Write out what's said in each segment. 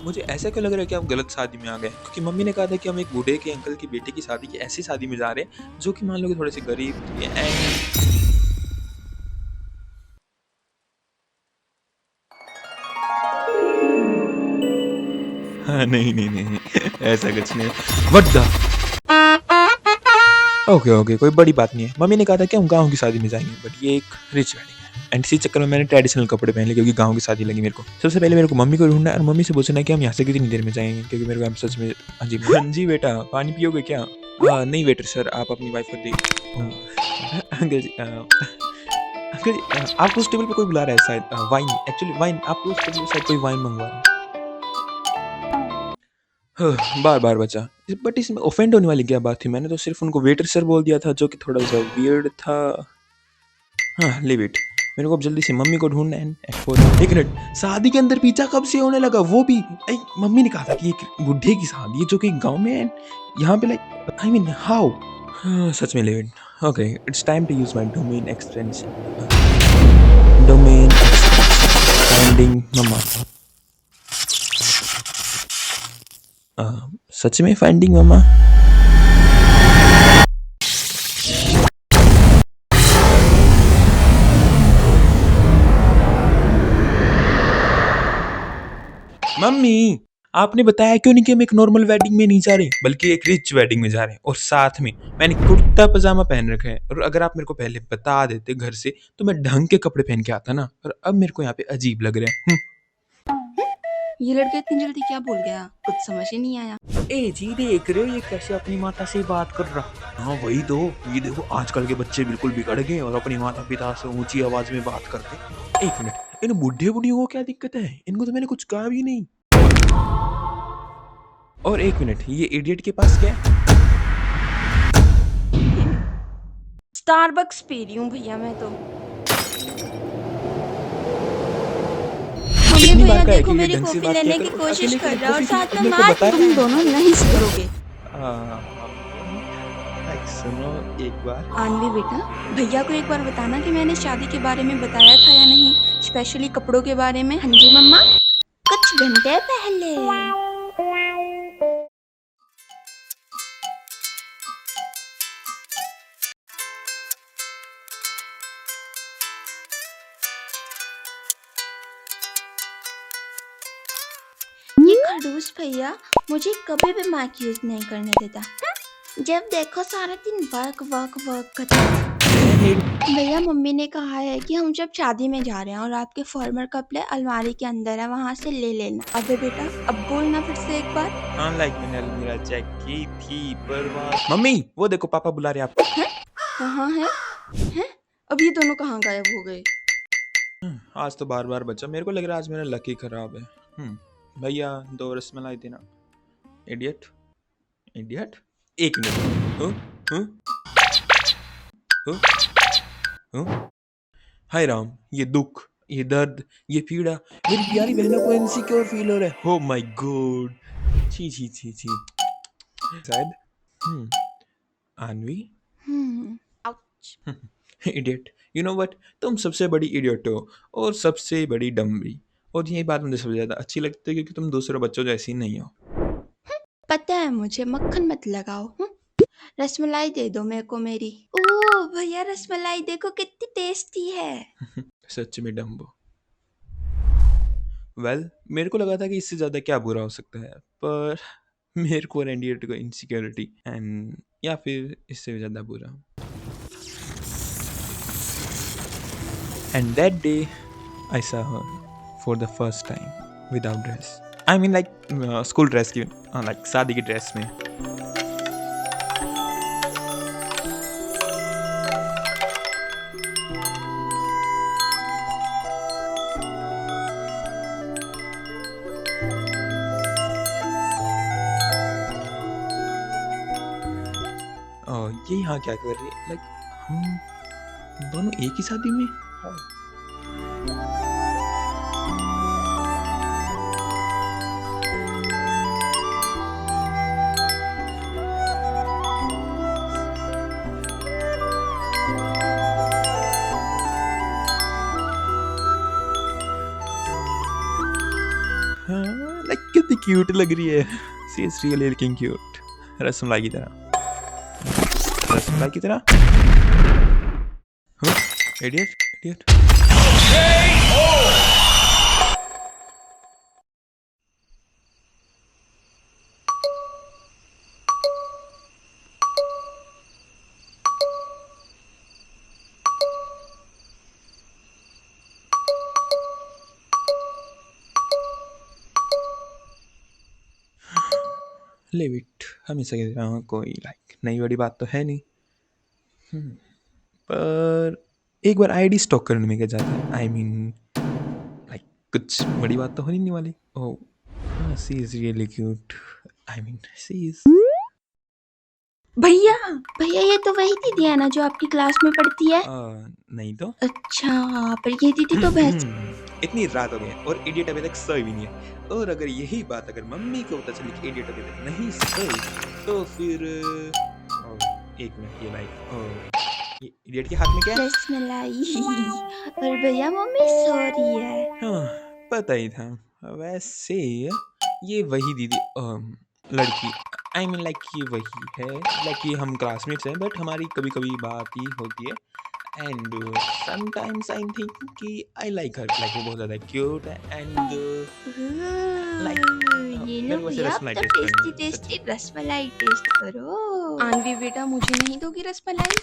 मुझे ऐसा क्यों लग रहा है कि हम गलत शादी में आ गए? क्योंकि मम्मी ने कहा था कि हम एक बूढ़े के अंकल की बेटे की शादी की ऐसी शादी में जा रहे हैं, जो कि मान लो कि थोड़े-से गरीब थे एंड हाँ, नहीं, नहीं, नहीं, नहीं, ऐसा कुछ नहीं। व्हाट द ओके, ओके, कोई बड़ी बात नहीं है। मम्मी ने कहा था कि हम गाँव की शादी में जाएँगे, बट ये एक रिच वेडिंग है एंड इसी चक्कर में मैंने ट्रेडिशनल कपड़े पहन लिए क्योंकि गाँव की शादी लगी मेरे को। सबसे पहले मेरे को मम्मी को ढूँढना है और मम्मी से पूछना है कि हम यहाँ से कितनी देर में जाएँगे क्योंकि मेरे को अब सच में हाँ जी, हाँ जी बेटा, पानी पियोगे क्या? नहीं वेटर सर, आप अपनी वाइफ को दे अंकल जी अंकल जी आपको उस टेबल पे कोई बुला रहा है शायद वाइन एक्चुअली वाइन आपको उस टेबल पे शायद कोई वाइन मँगवा रहा है। बार-बार बचा। बट इसमें ऑफेंड होने वाली क्या बात थी? मैंने तो सिर्फ़ उनको वेटर सर बोल दिया था जो कि थोड़ा-सा वियर्ड था। हाँ, लीव इट। मेरे को अब जल्दी से मम्मी को ढूँढना है एक्सपोज़ एक मिनट, शादी के अंदर पिज़्ज़ा कब से होने लगा? वो भी मम्मी ने कहा था कि एक बुड्ढे की शादी है जो कि गाँव में है। यहाँ पे लाइक आई मीन हाउ? हाँ, सच में leave it. Okay, it's time to use my domain extension. Domain finding मम्मा। सच में फाइंडिंग मम्मा? मम्मी, आपने बताया क्यों नहीं कि हम एक नॉर्मल वेडिंग में नहीं जा रहे, बल्कि एक रिच वेडिंग में जा रहे हैं और साथ में मैंने कुर्ता-पजामा पहन रखा है और अगर आप मेरे को पहले बता देते घर से, तो मैं ढंग के कपड़े पहन के आता ना और अब मेरे को यहाँ पे अजीब लग रहा है। ये लड़का इतनी जल्दी क्या बोल गया? कुछ समझ ही नहीं आया। ए जी देख रहे हो ये कैसे अपनी माता से बात कर रहा? हाँ वही तो, ये देखो आजकल के बच्चे बिल्कुल बिगड़ गए और अपनी माता-पिता से ऊँची आवाज़ में बात करते। एक मिनट, इन बूढ़े-बूढ़ियों को क्या दिक्कत है? इनको तो मैंने कुछ कहा भी नहीं। और एक मिनट, ये इडियट के पास क्या है? स्टारबक्स पी रही हूँ भैया मैं तो। मम्मी कितनी बार भैया का है देखो कि ये मेरी ढंग से कॉफी बात किया लेने की करो और कोशिश अकेले के कर लिए रहा है और कॉफ़ी पी साथ और में मेरे को बात बताया तुम दोनों नहीं सुधरोगे। लाइक सुनो एक बार। आनवी बेटा, भैया को एक बार बताना कि मैंने शादी के बारे में बताया था या नहीं, स्पेशली कपड़ों के बारे में। हाँ जी मम्मा, कुछ घंटे पहले। ये खड़ूस भैया मुझे कभी भी माइक यूज नहीं करने देता। जब देखो सारा दिन वर्क वर्क वर्क करता है। भैया मम्मी ने कहा है कि हम जब शादी में जा रहे हैं और आपके फॉर्मल कपड़े अलमारी के अंदर है, वहां से ले लेना। अबे बेटा अब बोलना फिर से एक बार। हाँ लाइक मैंने अलमीरा चेक की थी पर वहाँ मम्मी वो देखो पापा बुला रहे हैं आपको। हैं? कहाँ है? हैं? अब ये दोनों कहाँ गायब हो गए? आज तो बार-बार बचा। मेरे को लग रहा है आज मेरा लक ही खराब है। भैया 2 रसमलाई देना। Idiot, idiot. 1 मिनट। हुँ, हुँ, हुँ। हाय राम! ये दुःख, ये दर्द, ये पीड़ा, मेरी प्यारी बहनों को इनसिक्योर फील हो रहा है। Oh my god! छी, छी, छी, छी। शायद हुँ, Anvi? Hmm. Ouch. Idiot. You know what? तुम सबसे बड़ी इडियट हो और सबसे बड़ी डम्ब भी। और यही बात मुझे सबसे ज़्यादा अच्छी लगती है क्योंकि तुम दूसरे बच्चों जैसी नहीं हो। पता है मुझे, मक्खन मत लगाओ। रसमलाई दे दो मेरे को मेरी। ओह भैया रसमलाई देखो कितनी टेस्टी है। सच में डम्ब हो। वेल मेरे को लगा था कि इससे ज़्यादा क्या बुरा हो सकता है, पर मेरे को और इडियट को इनसिक्योरिटी एंड या फिर इससे भी ज़्यादा बुरा। And that day, I saw her for the first time without dress. I mean like school dress की like शादी की ड्रेस में। और ये यहाँ क्या कर रही है? लाइक हम दोनों एक ही शादी में? हाँ, लाइक कितनी क्यूट लग रही है। She is really looking cute, rasmalai की तरह, रसमलाई की तरह। Idiot idiot. लिव इट, हमेशा की तरह कोई नई बड़ी बात तो है नहीं। पर एक बार आईडी स्टॉक करने में क्या जाता है, आई मीन कुछ बड़ी बात तो होनी नहीं वाली। Oh she is really cute, I mean she is. भैया भैया ये तो वही दीदी है ना जो आपकी क्लास में पढ़ती है? नहीं तो। अच्छा, पर ये दीदी तो भैंस। इतनी रात हो गई है और इडियट अभी तक सोई भी नहीं है। और अगर यही बात अगर मम्मी को पता चली कि इडियट अभी तक नहीं सोई तो फिर एक मिनट, ये इडियट के हाथ में क्या है? रसमलाई। और भैया मम्मी सो रही है। हाँ, पता ही था। वैसे ये वही दीदी लड़की, आई मीन ये वही है, ये हम क्लासमेट्स हैं बट हमारी कभी कभी बात ही होती है। एंड समटाइम्स आई थिंक कि आई लाइक हर, वो बहुत ज़्यादा क्यूट है। एंड ये लो मेरे को वैसे भैया, रसमलाई अब तो टेस्ट करनी टेस्टी है सच्ची। टेस्टी रसमलाई टेस्ट करो। आनवी बेटा, मुझे नहीं दोगी रसमलाई?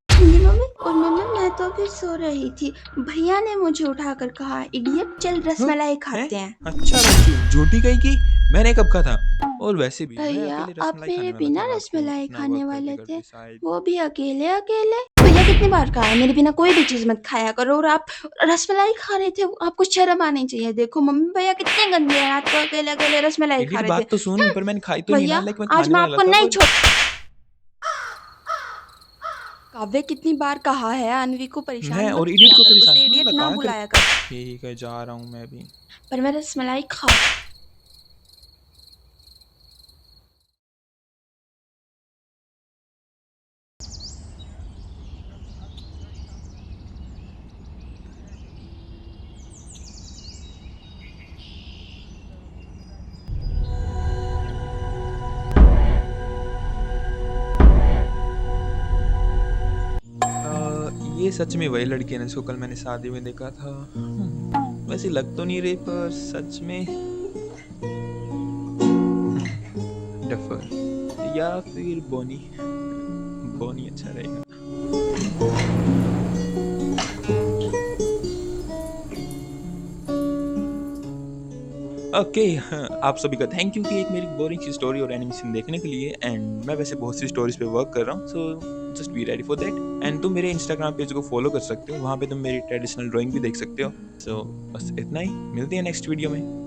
जी मम्मी। और मम्मी मैं तो अभी सो रही थी, भैया ने मुझे उठाकर कहा इडियट चल रसमलाई खाते हैं। अच्छा बच्ची, झूठी कही की मैंने कब कहा था? और वैसे भी मैं भैया अकेले आप रसमलाई मेरे खाने वाला बिना था, रसमलाई इतना खाने वर्क वाले करते थे, करते शायद। वो भी अकेले अकेले। भैया कितनी बार कहा है मेरे बिना कोई भी चीज मत खाया करो, और आप रसमलाई खा रहे थे, आपको शर्म आनी चाहिए। देखो मम्मी भैया कितने गंदे हैं, रात को अकेले अकेले रसमलाई खा इडियट रहे थे। बात तो सुन, पर मैंने खाई तो नहीं ना, भैया मैं आज खाने मैं वाला आपको था नहीं पर। छोड़। काव्य, कितनी बार कहा है अनवी को परेशान मैं मत और किया इडियट को कर, परेशान उसे इडियट ना कहा बुलाया कर। ठीक है, जा रहा हूँ मैं भी। पर मैं रसमलाई खा। ये सच में वही लड़की है ना जिसको कल मैंने शादी में देखा था। वैसे लग तो नहीं रही, पर सच में डफर या फिर बोनी, बोनी अच्छा रहेगा। ओके, आप सभी का थैंक यू कि एक मेरी बोरिंग सी स्टोरी और एनिमेशन देखने के लिए। एंड मैं वैसे बहुत सी स्टोरीज पे वर्क कर रहा हूँ, so just be ready for that. And तुम मेरे इंस्टाग्राम पेज को फॉलो कर सकते हो, वहाँ पे तुम मेरी ट्रेडिशनल ड्राइंग भी देख सकते हो। सो बस इतना ही, मिलते हैं नेक्स्ट वीडियो में।